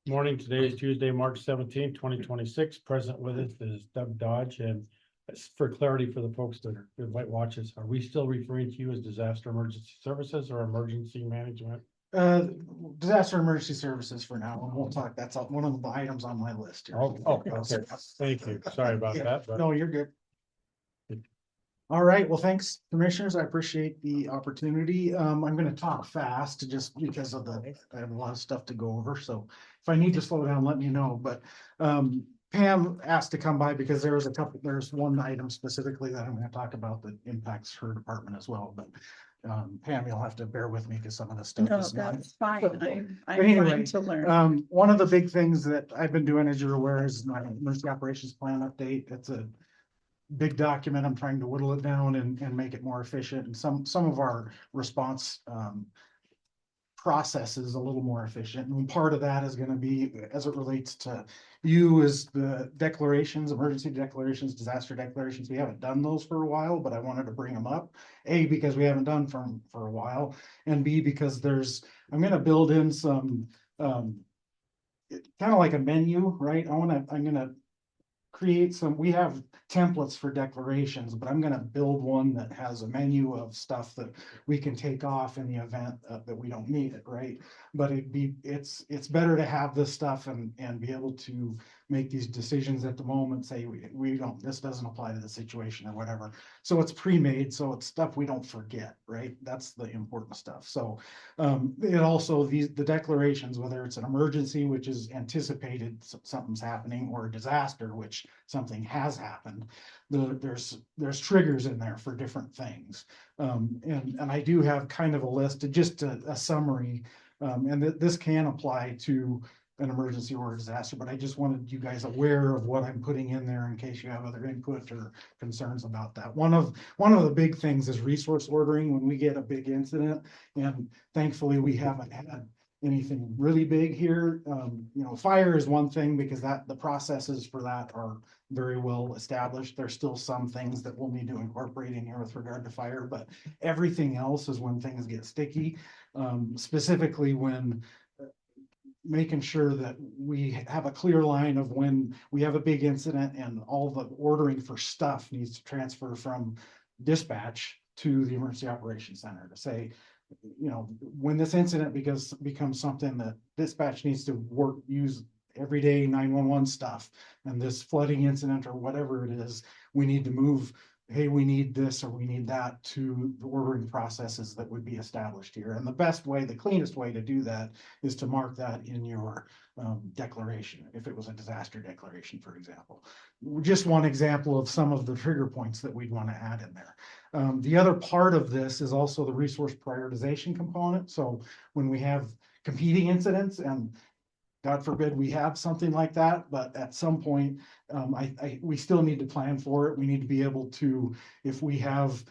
Morning. Today is Tuesday, March 17th, 2026. Present with us is Doug Dodge. And for clarity for the folks that might watch us, are we still referring to you as Disaster Emergency Services or Emergency Management? Disaster emergency services for now, and we'll talk. That's one of the items on my list here. Okay. Thank you. Sorry about that. But no, you're good. All right. Well, thanks, commissioners. I appreciate the opportunity. I'm going to talk fast just because of I have a lot of stuff to go over. So if I need to slow down, let me know. But Pam asked to come by because there's one item specifically that I'm going to talk about that impacts her department as well. But Pam, you'll have to bear with me because some of the stuff is not. That's fine. I'm Anyway, trying to learn. One of the big things that I've been doing, as you're aware, is my emergency operations plan update. It's a big document. I'm trying to whittle it down and make it more efficient. And some of our response processes a little more efficient. And part of that is going to be, as it relates to you, is the declarations, emergency declarations, disaster declarations. We haven't done those for a while, but I wanted to bring them up. A, because we haven't done for a while, and B, because I'm going to build in some kind of like a menu, right? I'm going to create we have templates for declarations, but I'm going to build one that has a menu of stuff that we can take off in the event that we don't need it, right? But it's better to have this stuff and be able to make these decisions at the moment, say this doesn't apply to the situation or whatever. So it's pre-made, so it's stuff we don't forget, right? That's the important stuff. So it also, the declarations, whether it's an emergency, which is anticipated something's happening, or a disaster, which something has happened, there's triggers in there for different things. And I do have kind of a list, just a summary, and this can apply to an emergency or a disaster, but I just wanted you guys aware of what I'm putting in there in case you have other input or concerns about that. One of the big things is resource ordering when we get a big incident, and thankfully we haven't had anything really big here. Fire is one thing because the processes for that are very well established. There's still some things that we'll need to incorporate in here with regard to fire, but everything else is when things get sticky, specifically when making sure that we have a clear line of when we have a big incident and all the ordering for stuff needs to transfer from dispatch to the emergency operations center to say, when this incident becomes something that dispatch needs to use everyday 911 stuff, and this flooding incident or whatever it is, we need to move, hey, we need this or we need that, to the ordering processes that would be established here. And the cleanest way to do that is to mark that in your declaration, if it was a disaster declaration, for example. Just one example of some of the trigger points that we'd want to add in there. The other part of this is also the resource prioritization component. So when we have competing incidents, and God forbid we have something like that, but at some point, we still need to plan for it. We need to be able to, if we have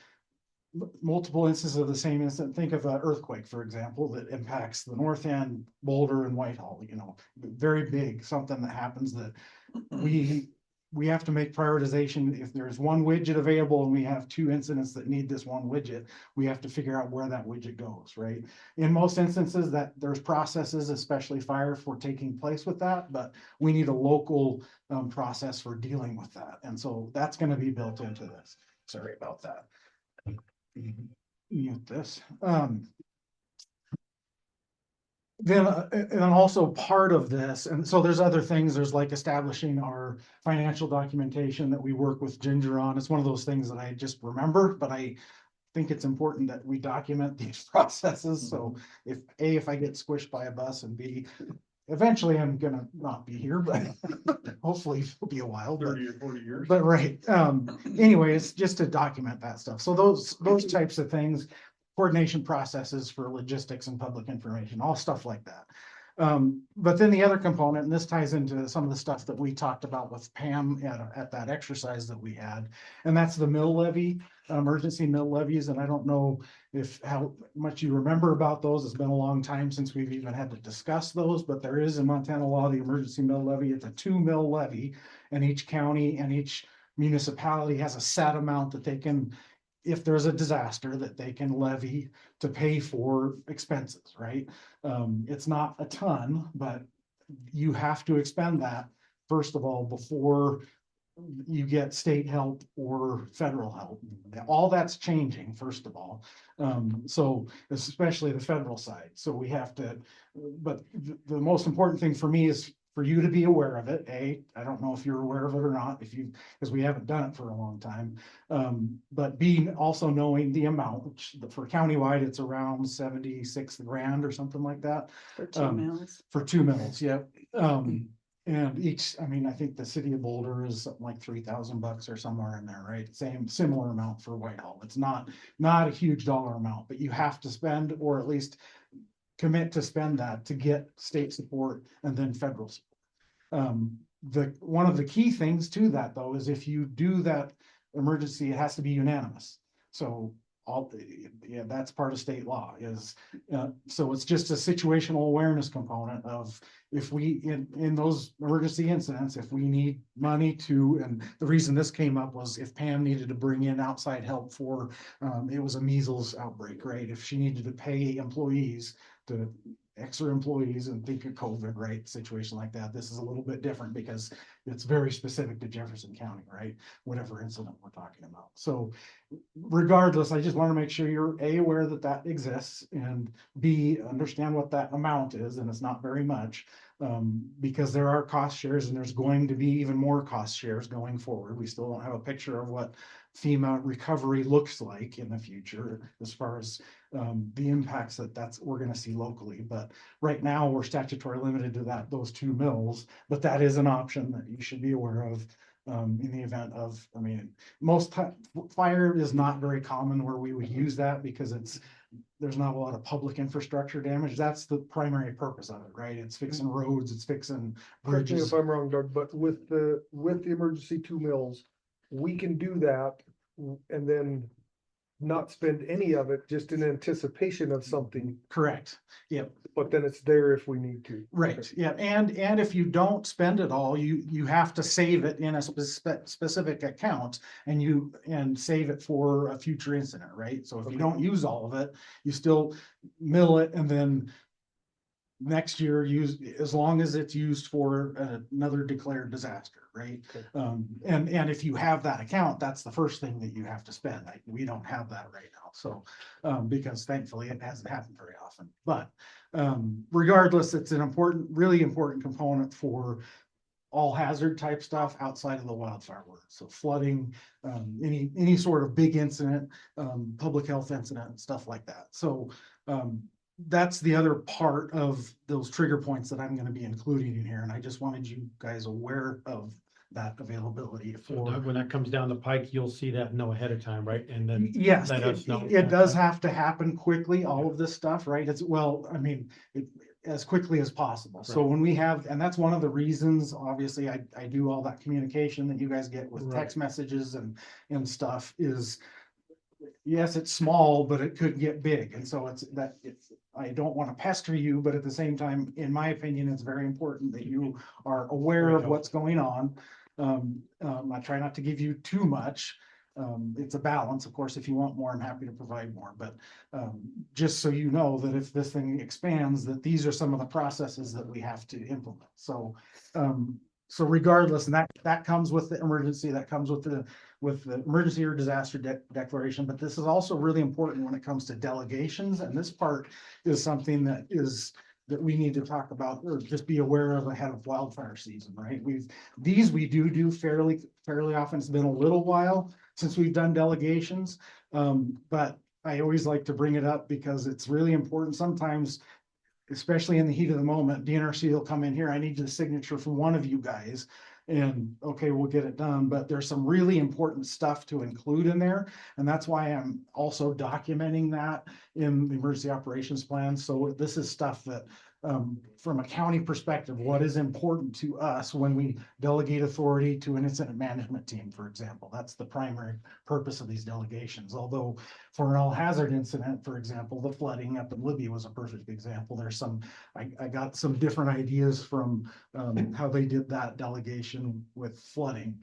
multiple instances of the same incident, think of an earthquake, for example, that impacts the North End, Boulder, and Whitehall, very big, something that happens that we have to make prioritization. If there's one widget available and we have two incidents that need this one widget, we have to figure out where that widget goes, right? In most instances that there's processes, especially fire, for taking place with that, but we need a local process for dealing with that. And so that's going to be built into this. Sorry about that. Mute this. Then and also part of this, and so there's other things, there's like establishing our financial documentation that we work with Ginger on. It's one of those things that I just remember, but I think it's important that we document these processes. So if I get squished by a bus, and B, eventually I'm gonna not be here, but hopefully it'll be a while. 30 or 40 years. But right. Anyways, just to document that stuff. So those types of things. Coordination processes for logistics and public information, all stuff like that. But then the other component, and this ties into some of the stuff that we talked about with Pam at that exercise that we had, and that's the mill levy, emergency mill levies. And I don't know how much you remember about those. It's been a long time since we've even had to discuss those, but there is in Montana law, the emergency mill levy. It's a 2 mill levy, and each county and each municipality has a set amount that they can, if there's a disaster, that they can levy to pay for expenses, right? It's not a ton, but you have to expend that, first of all, before you get state help or federal help. All that's changing, first of all. So especially the federal side. So we have to, but the most important thing for me is for you to be aware of it. I don't know if you're aware of it or not, if you, because we haven't done it for a long time. But being also knowing the amount, which for countywide, it's around 76 grand or something like that. For 2 mills. For 2 mills, yep. And each, I mean, I think the city of Boulder is something like $3,000 or somewhere in there, right? Similar amount for Whitehall. It's not a huge dollar amount, but you have to spend, or at least commit to spend that to get state support and then federal support. One of the key things to that though, is if you do that emergency, it has to be unanimous. So yeah, that's part of state law is, so it's just a situational awareness component of if we, in those emergency incidents, if we need money to, and the reason this came up was if Pam needed to bring in outside help for, it was a measles outbreak, right? If she needed to pay employees to extra employees and think of COVID, right? Situation like that. This is a little bit different because it's very specific to Jefferson County, right? Whatever incident we're talking about. So regardless, I just want to make sure you're A, aware that that exists, and B, understand what that amount is. And it's not very much, because there are cost shares and there's going to be even more cost shares going forward. We still don't have a picture of what FEMA recovery looks like in the future as far as the impacts that's we're going to see locally. But right now we're statutory limited to those 2 mills, but that is an option that you should be aware of in the event of, I mean, fire is not very common where we would use that because there's not a lot of public infrastructure damage. That's the primary purpose of it, right? It's fixing roads, it's fixing Correct me bridges. if I'm wrong, Doug, but with the emergency 2 mills, we can do that and then not spend any of it just in anticipation of something, Correct. Yep. but then it's there if we need to. Right, Okay. yeah, and if you don't spend it all, you have to save it in a specific account and save it for a future incident, right? So if you Okay. don't use all of it, you still mill it and then next year use, as long as it's used for another declared disaster, right? Okay. And if you have that account, that's the first thing that you have to spend. We don't have that right now, so because thankfully it hasn't happened very often. But regardless, it's an really important component for all hazard type stuff outside of the wildfire world. So flooding, any sort of big incident, public health incident, stuff like that. So that's the other part of those trigger points that I'm going to be including in here. And I just wanted you guys aware of that availability So for. Doug, when that comes down the pike, you'll see that know ahead of time, right? And then Yes, let us know. it does have to happen quickly, all of this stuff, right? I mean, as quickly as possible. So Right. when we have, and that's one of the reasons, obviously, I do all that communication that you guys get with text messages and stuff is, yes, it's small, but it could get big. And so I don't want to pester you, but at the same time, in my opinion, it's very important that you are aware of what's going on. I try not to give you too much. It's a balance. Of course, if you want more, I'm happy to provide more, but just so you know that if this thing expands, that these are some of the processes that we have to implement. So regardless, and that comes with the emergency, that comes with the emergency or disaster declaration, but this is also really important when it comes to delegations. And this part is something that we need to talk about or just be aware of ahead of wildfire season, right? We do fairly often. It's been a little while since we've done delegations. But I always like to bring it up because it's really important. Sometimes, especially in the heat of the moment, DNRC will come in here. I need the signature from one of you guys. And okay, we'll get it done, but there's some really important stuff to include in there. And that's why I'm also documenting that in the emergency operations plan. So this is stuff that, from a county perspective, what is important to us when we delegate authority to an incident management team, for example. That's the primary purpose of these delegations. Although for an all hazard incident, for example, the flooding up in Libya was a perfect example. There's I got some different ideas from how they did that delegation with flooding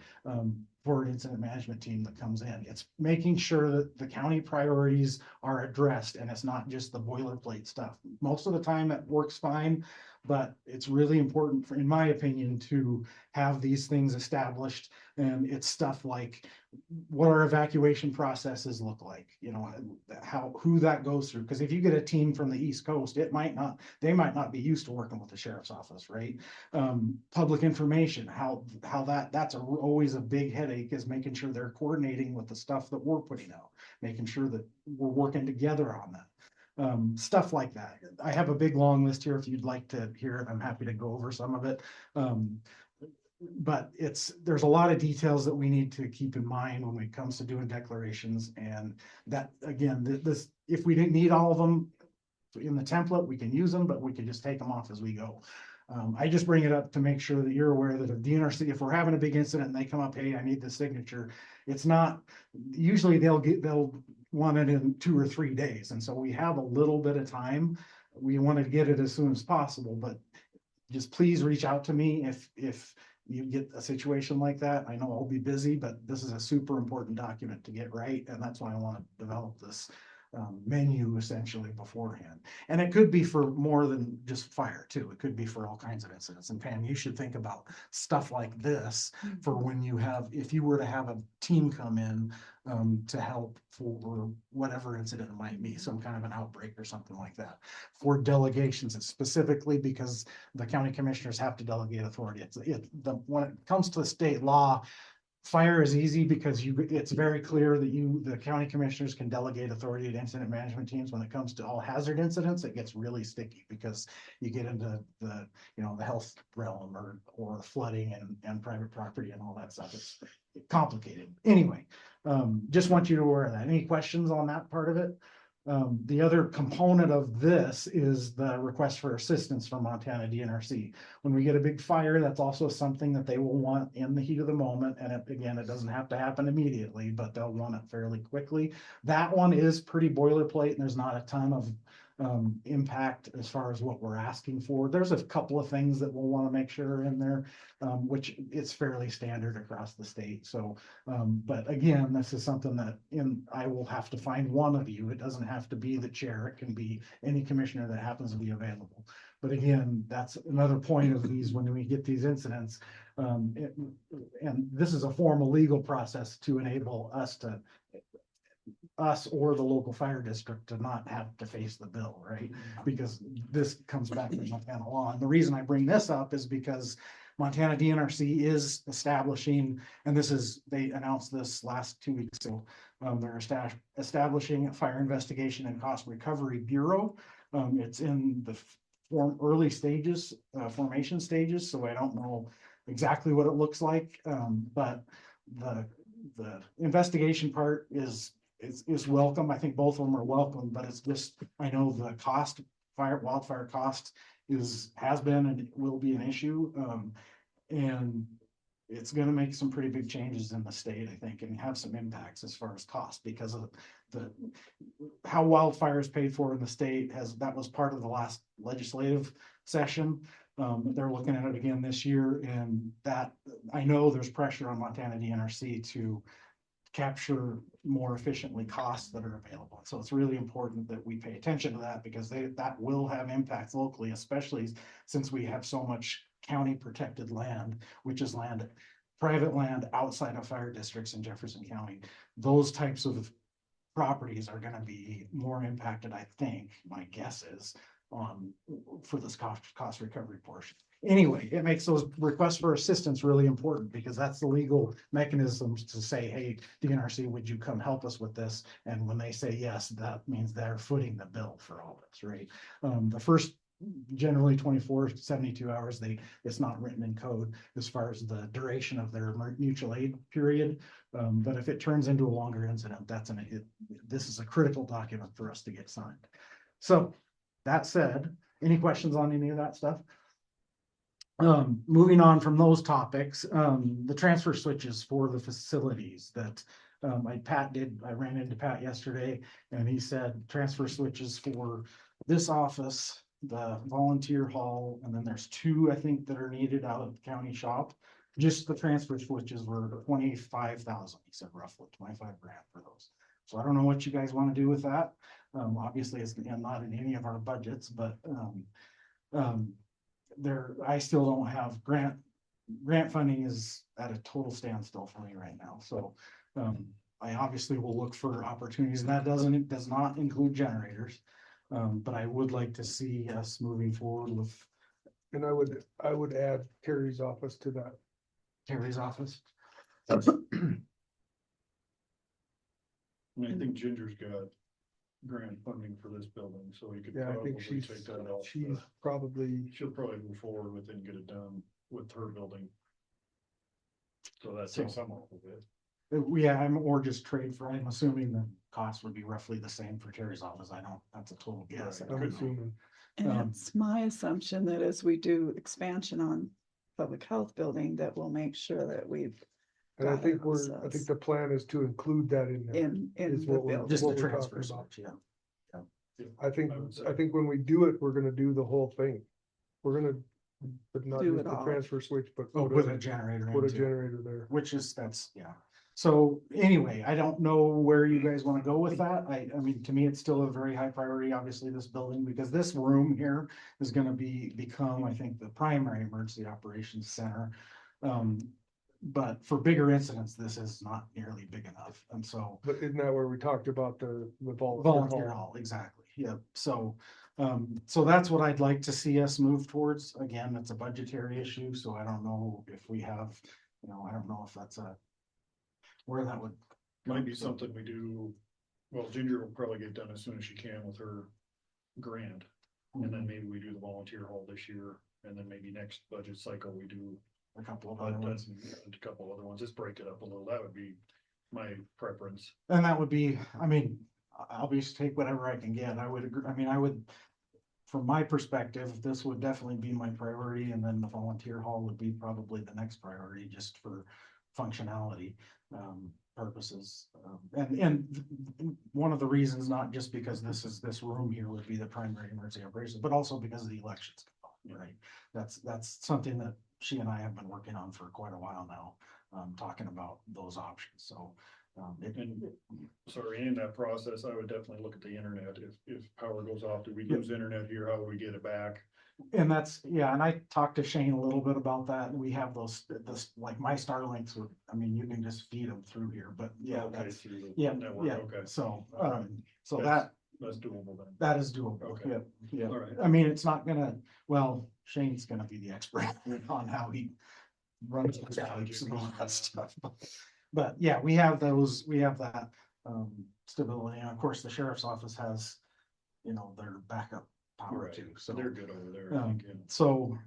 for an incident management team that comes in. It's making sure that the county priorities are addressed and it's not just the boilerplate stuff. Most of the time it works fine, But it's really important in my opinion, to have these things established. And it's stuff like what our evacuation processes look like, who that goes through. Because if you get a team from the East Coast, they might not be used to working with the sheriff's office, right? Public information, that's always a big headache, is making sure they're coordinating with the stuff that we're putting out, making sure that we're working together on that. Stuff like that. I have a big long list here. If you'd like to hear it, I'm happy to go over some of it. But there's a lot of details that we need to keep in mind when it comes to doing declarations. And that, again, if we didn't need all of them in the template, we can use them, but we can just take them off as we go. I just bring it up to make sure that you're aware that if DNRC, if we're having a big incident and they come up, hey, I need the signature, it's not, usually they'll want it in 2 or 3 days. And so we have a little bit of time. We want to get it as soon as possible, but just please reach out to me if you get a situation like that. I know I'll be busy, but this is a super important document to get right. And that's why I want to develop this menu essentially beforehand. And it could be for more than just fire too. It could be for all kinds of incidents. And Pam, you should think about stuff like this for when if you were to have a team come in to help for whatever incident it might be, some kind of an outbreak or something like that. For delegations, it's specifically because the county commissioners have to delegate authority. When it comes to the state law, fire is easy because it's very clear that the county commissioners can delegate authority to incident management teams. When it comes to all hazard incidents, it gets really sticky because you get into the health realm or flooding and private property and all that stuff. It's complicated. Anyway, just want you to aware of that. Any questions on that part of it? The other component of this is the request for assistance from Montana DNRC. When we get a big fire, that's also something that they will want in the heat of the moment. And it doesn't have to happen immediately, but they'll want it fairly quickly. That one is pretty boilerplate, and there's not a ton of impact as far as what we're asking for. There's a couple of things that we'll want to make sure are in there, which it's fairly standard across the state. So, but again, this is something that I will have to find one of you. It doesn't have to be the chair. It can be any commissioner that happens to be available. But again, that's another point of these when we get these incidents. And this is a formal legal process to enable us or the local fire district to not have to face the bill, right? Because this comes back to Montana law. And the reason I bring this up is because Montana DNRC is establishing, and they announced this last 2 weeks ago, they're establishing a fire investigation and cost recovery bureau. It's in the early stages, formation stages, so I don't know exactly what it looks like, but the investigation part is welcome. I think both of them are welcome, but it's just, I know the wildfire cost has been and will be an issue. And it's going to make some pretty big changes in the state, I think, and have some impacts as far as cost because of how wildfire is paid for in the state. That was part of the last legislative session. They're looking at it again this year, and that I know there's pressure on Montana DNRC to capture more efficiently costs that are available. So it's really important that we pay attention to that because that will have impacts locally, especially since we have so much county protected land, which is private land outside of fire districts in Jefferson County. Those types of properties are going to be more impacted, I think, my guess is, for this cost recovery portion. Anyway, it makes those requests for assistance really important because that's the legal mechanisms to say, hey, DNRC, would you come help us with this? And when they say yes, that means they're footing the bill for all this, right? The first generally 24 to 72 hours, it's not written in code as far as the duration of their mutual aid period. But if it turns into a longer incident, this is a critical document for us to get signed. So that said, any questions on any of that stuff? Moving on from those topics, the transfer switches for the facilities that I ran into Pat yesterday, and he said transfer switches for this office, the volunteer hall, and then there's 2, I think, that are needed out of the county shop. Just the transfer switches were 25,000. He said roughly 25 grand for those. So I don't know what you guys want to do with that. Obviously, it's not in any of our budgets, but I still don't have grant funding is at a total standstill for me right now, so. I obviously will look for opportunities, and that does not include generators. But I would like to see us moving forward with And I would add Terry's office to that. Terry's office. And I think Ginger's got grant funding for this building, so you could Yeah, I probably think she's, take that off. she's probably, She'll probably move forward with it and get it done with her building. So that So- takes some off of it. Yeah, or just trade for, I'm assuming the cost would be roughly the same for Terry's office. That's a total guess. I I'm don't know. assuming. And Um, it's my assumption that as we do expansion on public health building, that we'll make sure that we've And I got think it, I think the plan is to include that in there. in Is the what we're- building. Just the what we're transfer talking about. switch, yeah. I think when we do it, we're gonna do the whole thing. We're gonna, but not Do just it the all. transfer switch, but Oh, put with a a generator. put a into it. generator there. Which is, yeah. So anyway, I don't know where you guys wanna go with that. I mean, to me, it's still a very high priority, obviously, this building, because this room here is gonna become, I think, the primary emergency operations center. But for bigger incidents, this is not nearly big enough, and so. But isn't that where we talked about the Volunteer hall, exactly, yeah, so, so that's what I'd like to see us move towards. Again, it's a budgetary issue, so I don't know if we have, I don't know if that's where that would. Might be something we do, well, Ginger will probably get done as soon as she can with her grant. And then maybe we do the volunteer hall this year, and then maybe next budget cycle, we do A couple of a other ones. couple other ones, just break it up a little, that would be my preference. And that would be, I mean, I'll just take whatever I can get. I would agree, from my perspective, this would definitely be my priority, and then the volunteer hall would be probably the next priority, just for functionality purposes. And one of the reasons, not just because this room here would be the primary emergency operations, but also because of the elections, right? That's something that she and I have been working on for quite a while now, talking about those options, so. And sorry, in that process, I would definitely look at the internet. If power goes off, do we lose internet here? How do we get it back? And and I talked to Shane a little bit about that, and we have like my Starlinks, you can just feed them through here, but yeah, Okay, that's, through the yeah, network, yeah, okay. so, so That's- That's doable then. that is doable, Okay. yeah, yeah. All right. It's not gonna, Shane's gonna be the expert on how he runs his pipes and all that stuff. But yeah, we have that, stability, and of course, the sheriff's office has, their backup power Right. too, So so. they're good over there, I think, yeah. So,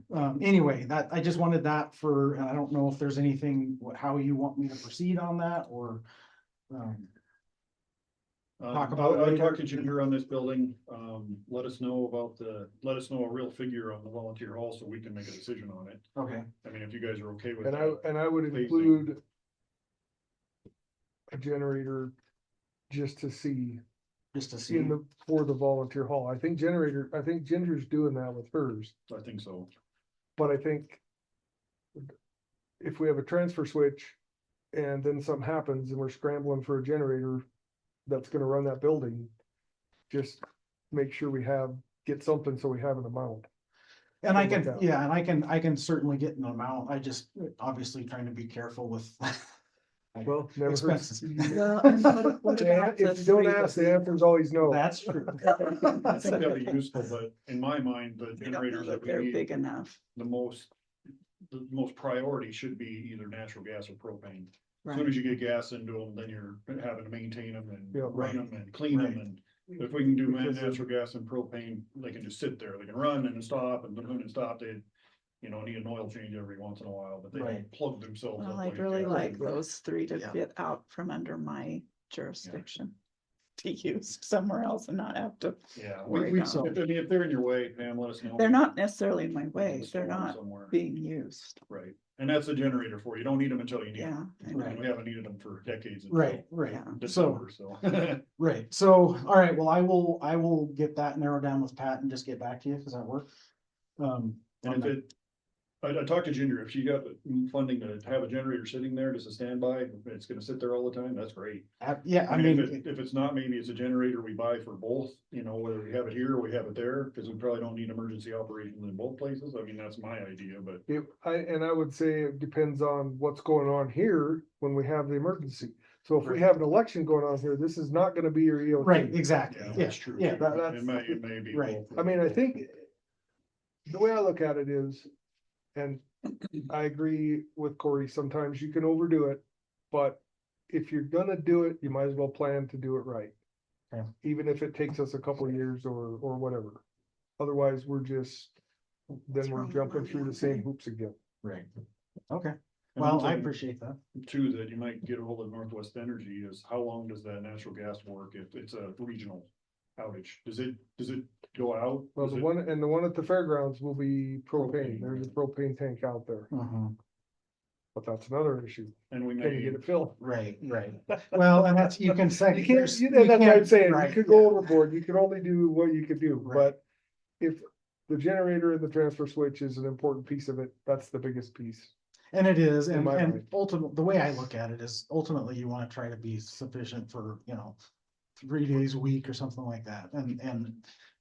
anyway, I just wanted that and I don't know if there's anything, how you want me to proceed on that, or, talk about it I'll later. talk to Ginger on this building, let us know a real figure on the volunteer hall so we can make a decision on it. okay, If you guys are okay with And that. I would Phasing. include a generator just to see just to see. for the volunteer hall. I think Ginger's doing that with hers, I think so. but I think if we have a transfer switch and then something happens and we're scrambling for a generator that's gonna run that building, just make sure get something so we have an amount. And I something can, like that. yeah, and I can certainly get an amount, I just obviously trying to be careful with. Well, never hurts. Expenses. Well, and what Yeah, about the if you don't three ask, that the answer's always no. That's true. I think that'd be useful, but in my mind, the we don't know generators that that we they're need, big enough, the most priority should be either natural gas or propane. As soon right? as you get gas into them, then you're having to maintain them and Yeah, run right. them and clean them, Right. and if we can do Because natural gas and propane, they can just sit there, they can run and stop and run and stop, they need an oil change every once in a while, but they don't Right. plug themselves up. Well, I'd like really gas. like those three to Yeah. fit out from under my jurisdiction. To use somewhere else and not have to, Yeah, worry we, about if they're in your way, Pam, let us know. they're not necessarily in my We can way, install they're them not somewhere. being used, Right, and that's a generator for you, don't need them until you need yeah. them. I know. And we haven't needed them for decades. Right, right, Yeah. so, December, so. right, so, all right, well, I will get that narrowed down with Pat and just get back to you, does that work? And if it, I talked to Ginger, if she got funding to have a generator sitting there just a standby, it's gonna sit there all the time, that's great. Yeah, I If mean, if it's not, maybe it's a generator we buy for both, you know, whether we have it here or we have it there, cause we probably don't need emergency operations in both places, I mean, that's my idea, but. I would say it depends on what's going on here when we have the emergency. So if we Right. have an election going on here, this is not gonna be your EOT. right, exactly. Yeah, Yeah, that's true. yeah, It may be. right. both. I mean, I think the way I look at it is, and I agree with Corey, sometimes you can overdo it, but if you're gonna do it, you might as well plan to do it right. Yeah. Even if it takes us a couple of years or whatever. Otherwise, we're just, then we're Throwing jumping money through the out same there. hoops again. Right. Okay, And well, one I thing, appreciate that. too, that you might get a hold of Northwest Energy is how long does that natural gas work if it's a regional outage? Does it go out? Well, Does the it- one at the fairgrounds will be propane. Propane, There's a right. propane tank out there, Mhm. but that's another issue. And we Can you get may, it filled? Right, right. Well, and that's, you can say. You can't, that's what I'm saying, you could go overboard, you can only do what you could do, Right. but if the generator and the transfer switch is an important piece of it, that's the biggest piece. And it is, In and, my and mind. ultimately, the way I look at it is ultimately you wanna try to be sufficient for, 3 days a week or something like that, and.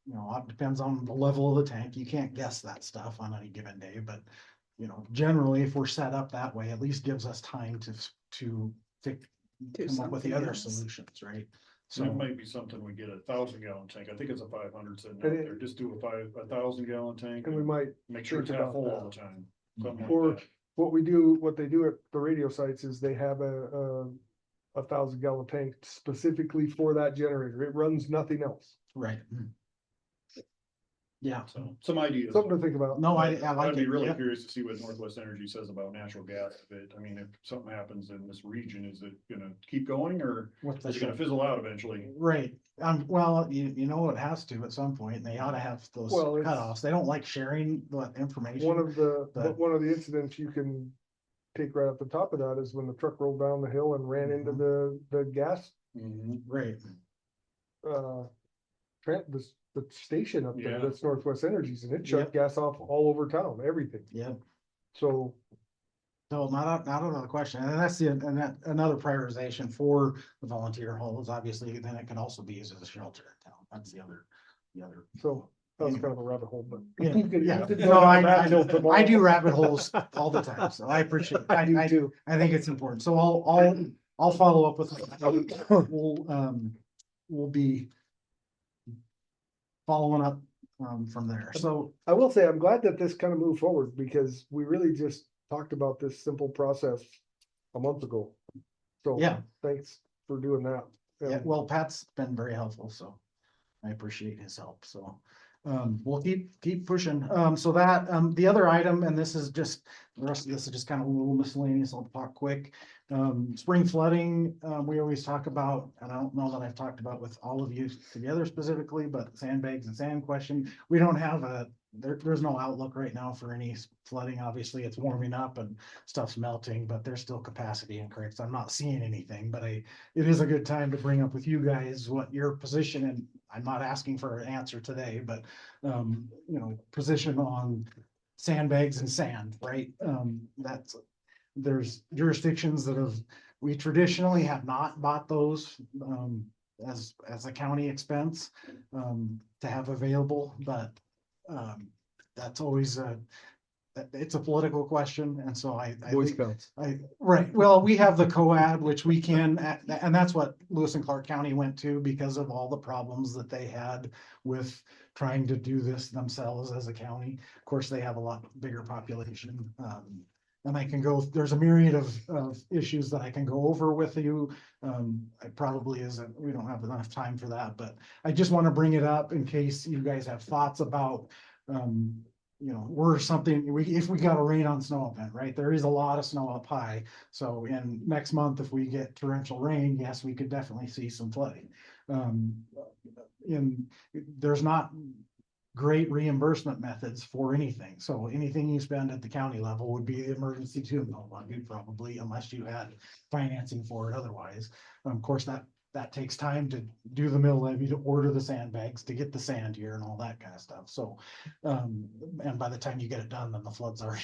It depends on the level of the tank, you can't guess that stuff on any given day, but, generally, if we're set up that way, at least gives us time to Do come up with the something other else. solutions, right? so it So, might be something we get 1,000 gallon tank, I think it's a 500 sitting out And it- there, just do a 1,000 gallon tank. And we might, Make sure it's think half about full all that. the time. Something like or that. what they do at the radio sites is they have a 1,000 gallon tank specifically for that generator, it runs nothing else. right. Yeah, So, some ideas. Something to think about. no, I like I'd be it, really yeah. curious to see what Northwest Energy says about natural gas. I mean, if something happens in this region, is it gonna keep going or With the is it gonna shut- fizzle out eventually? Right, well, it has to at some point, and they ought to have those Well, it's- cutoffs, they don't like sharing the One information. of the, but- one of the incidents you can take right up the top of that is when the truck rolled down the hill and ran into the gas, Right, the station up there, Yeah. that's Northwest Energies, and it shut gas off all over town, everything. yeah, So, so not another question, and that's another prioritization for the volunteer halls, obviously, then it can also be used as a shelter in town, that's the other. so that's kind of a rabbit hole, but. Yeah, you could- yeah. you could No, go down I that hill tomorrow. I do rabbit holes all the time, so I appreciate, I do too. I think it's important, so I'll follow up with, we'll be following up, from there, so, I will say, I'm glad that this kind of moved forward, because we really just talked about this simple process a month ago. So. Yeah. Thanks for doing that. yeah, well, Pat's been very helpful, so I appreciate his help, so. We'll keep pushing, so that, the other item, and this is just, the rest of this is just kind of a little miscellaneous, I'll talk quick. Spring flooding, we always talk about, and I don't know that I've talked about with all of you together specifically, but sandbags and sand question. We don't have there's no outlook right now for any flooding, obviously, it's warming up and stuff's melting, but there's still capacity in creeks, I'm not seeing anything, but it is a good time to bring up with you guys what your position, and I'm not asking for an answer today, but, position on sandbags and sand, right? There's jurisdictions that we traditionally have not bought those, as a county expense, to have available, but, that's always it's a political question, and so I Boy think- Scouts. right, well, we have the COAD, which we can, and that's what Lewis and Clark County went to because of all the problems that they had with trying to do this themselves as a county. Of course, they have a lot bigger population, and I can go, there's a myriad of issues that I can go over with you. It probably isn't, we don't have enough time for that, but I just want to bring it up in case you guys have thoughts about, we're something, if we got a rain on snow event, right? There is a lot of snow up high. So in next month, if we get torrential rain, yes, we could definitely see some flooding. There's not great reimbursement methods for anything. So anything you spend at the county level would be the emergency tune probably, unless you had financing for it otherwise. Of course, that that takes time to do the mill levy, to order the sandbags, to get the sand here and all that kind of stuff. So, and by the time you get it done, then the flood's already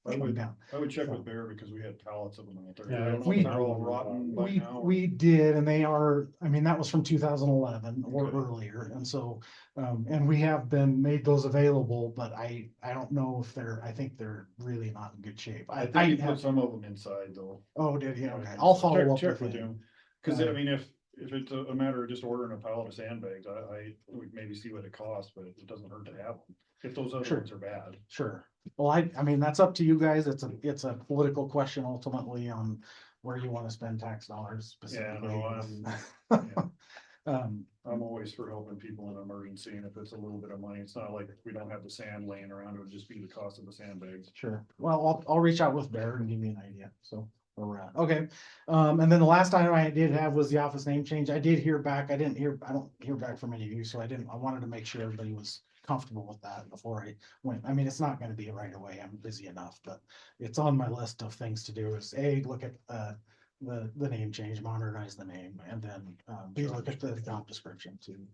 I come would, down. I would check So- with Bear because we had pallets of them out there. Yeah, I don't know we- if they're all rotten by now. We did, and they are, I mean, that was from 2011 or Okay. earlier, and so, and we have made those available, but I don't know if I think they're really not in good shape. I I think you put have, some of them inside though. oh, did you? Yeah, Okay, I'll so follow up check with him. him. Cause I Uh, mean, if it's a matter of just ordering a pallet of sandbags, I would maybe see what it costs, but it doesn't hurt to have them. If those other Sure. ones are bad. Sure. Well, I mean, that's up to you guys. It's a political question ultimately on where you want to spend tax dollars Yeah, specifically. no, yeah. I'm always for helping people in an emergency, and if it's a little bit of money, it's not like we don't have the sand laying around, it would just be the cost of the sandbags. Sure. Well, I'll reach out with Bear and give you an idea. So where we're at. Okay. And then the last item I did have was the office name change. I did hear back. I don't hear back from any of you, so I wanted to make sure everybody was comfortable with that before I went. I mean, it's not gonna be right away. I'm busy enough, but it's on my list of things to do is A, look at the name change, modernize the name, and then B, look at the job description too.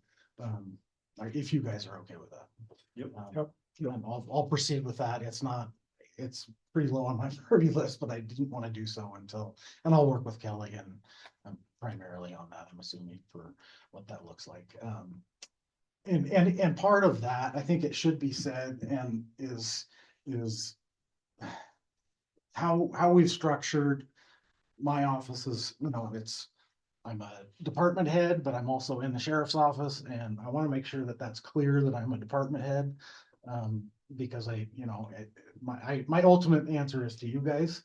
Like if you guys are okay with that. Yep. And I'll proceed with that. It's pretty low on my priority list, but I didn't want to do so and I'll work with Kelly and primarily on that, I'm assuming, for what that looks like. And part of that, I think it should be said, and is how we've structured my office is, I'm a department head, but I'm also in the sheriff's office, and I want to make sure that that's clear that I'm a department head. Because my ultimate answer is to you guys.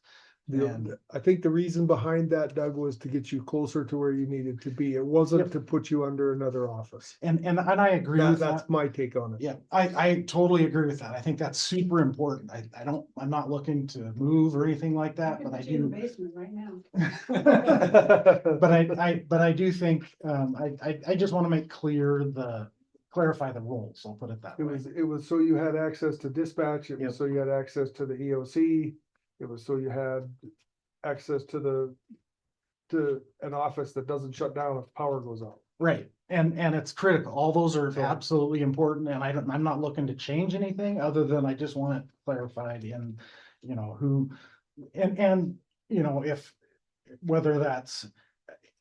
And I think the reason behind that, Doug, was to get you closer to where you needed to be. It wasn't Yep. to put you under another office. and I agree with that. That's my take on it. Yeah, I totally agree with that. I think that's super important. I'm not looking to move or anything like that, but I put you in the do. basement right now. But I do think, I just want to make clarify the roles, I'll put it that way. It was so you had access to dispatch, it Yep. was so you had access to the EOC, it was so you had access to an office that doesn't shut down if power goes out. Right, and it's critical. All those are So- absolutely important, and I'm not looking to change anything other than I just want it clarified in, who, and, if, whether that's,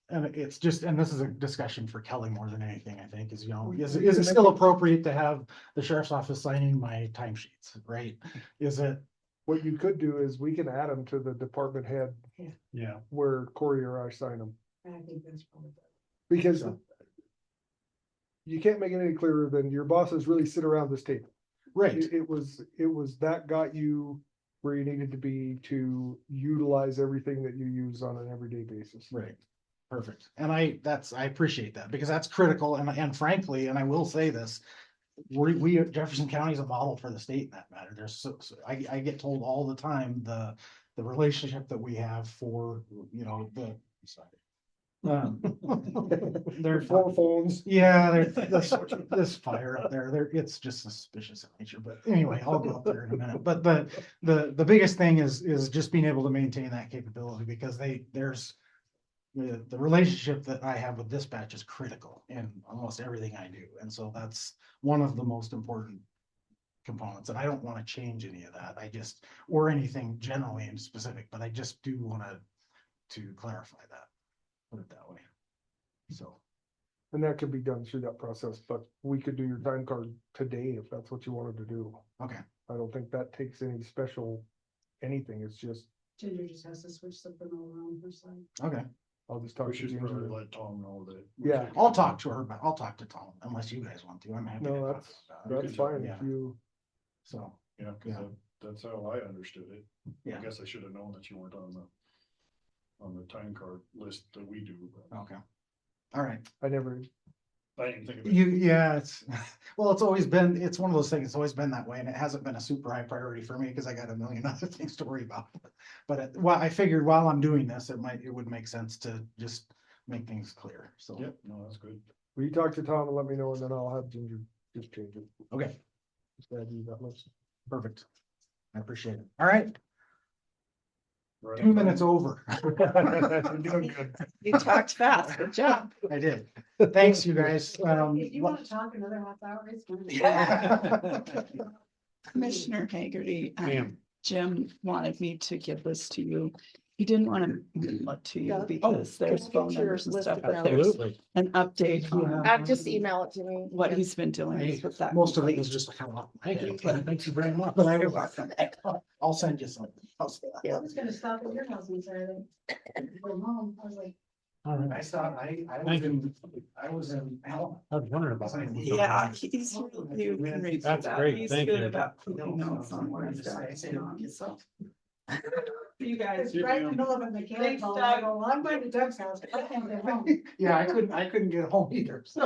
and it's just, and this is a discussion for Kelly more than anything, I think, is, is it still appropriate to have the sheriff's office signing my timesheets, right? Is it, What you could do is we can add them to the department head Yeah, where Corey or I sign them, I think that's probably better. because So- you can't make it any clearer than your bosses really sit around this table. right? It was that got you where you needed to be to utilize everything that you use on an everyday basis. Right, perfect. And I appreciate that because that's critical and frankly, and I will say this. We Jefferson County is a model for the state in that matter. I get told all the time, the relationship that we have for, sorry. They're, Four phones. yeah, this fire up there, it's just suspicious in nature, but anyway, I'll go up there in a minute. But the biggest thing is just being able to maintain that capability because there's the relationship that I have with dispatch is critical in almost everything I do. And so that's one of the most important components. And I don't want to change any of that. Or anything generally in specific, but I just do want to clarify that, put it that way. So, And that could be done through that process, but we could do your time card today if that's what you wanted to do. okay, I don't think that takes any special anything. It's just, Ginger just has to switch something all around her side. okay. I'll just talk We to should probably Ginger. let Tom know that. Yeah. I'll talk to her, but I'll talk to Tom unless you guys want to. I'm happy. to No, talk that's, about it. that's fine Yeah. if you, So, Yeah, cause Yeah. that's how I understood it. Yeah. I guess I should have known that you weren't on the time card list that we do, but okay. All right. I never, I didn't think of it. Yeah, well, it's one of those things, it's always been that way, and it hasn't been a super high priority for me, because I got a million other things to worry about. But, I figured while I'm doing this, it would make sense to just make things clear, so. Yep, no, that's good. will you talk to Tom and let me know, and then I'll have Ginger just change it. Okay, Just add you that list. perfect. I appreciate it. All right. Right. 2 minutes over. Doing good. You talked fast, good job. I did. Thanks, you guys. If you wanna talk another half hour, it's fine. Commissioner Hagerty, Ma'am. Jim wanted me to give this to you. He didn't want to mail it to you Yeah. because Oh, there's can I phone get your numbers and list stuff, of but there's Absolutely. an update on Just email it to me. what he's been doing with that. Most of it was just a kind of. Thank you, thank you very much. But I'll send you some. I was gonna stop at your house on Saturday. Go home, I was like, All right, I thought I was in Alabama. I was wondering about that. Yeah, he's really, you can read through That's that. great, He's thank good you. about putting notes on where he's got it on, so. You guys. it's right in the middle of a mechanic Thanks, hall, Doug. I go, well, I'm going to Doug's house, I can't get home. Yeah, I couldn't get home either. So.